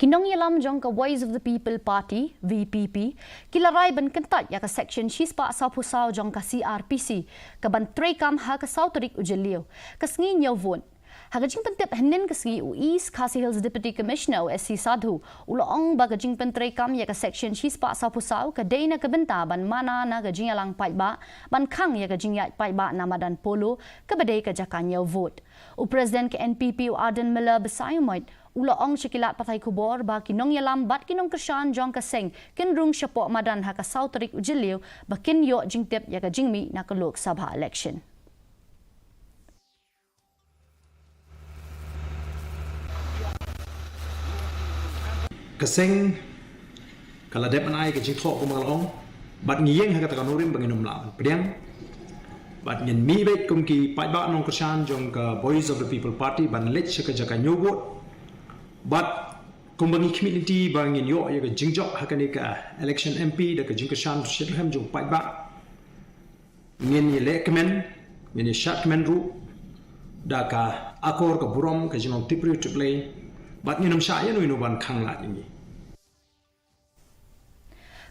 Kinong yalam jong ka Voice of the People Party VPP kilaray ban kentat ya ka section shispa sa pusao jong ka CRPC ka ban trekam ha ka Sauterik ujeliu ka Sngi Niew vun hagajing pentep henin ka Sngi u East KHASI Hills Deputy Commissioner SC Sadhu uloong bagajing pentrekam ya ka section shispa sa pusao ka dayna ka benta ban mana na gajing alang Paidbah ban khang ya gajing ya Paidbah na madan polo ka badai ka jakan Niew vote u President ke NPP u Arden Miller besayumoit uloong sikilat patay kubor ba kinong yalam bat kinong kersyan jong kaseng kinrung syapok madan ha ka Sauterik ujeliu ba kinyo jingtip ya ka jingmi na ka Lok Sabha election. Kaseng kalau dep anai ke jingthok ko malong bat ngiyeng ha ka takanurim banginum lawan pedang bat nyen mi bet kum ki Paidbah nong kersyan jong ka Voice of the People Party ban lech ka jaka nyobot but kumbangi community bangin yo ya ka jingjok hakani ka election MP da ka jingkashan shithem jong Paidbah ngin ye lekmen ngin ye shatmen ru da ka akor ka burom ka jinong tipri triple but nginam sha ya no ban khang la ni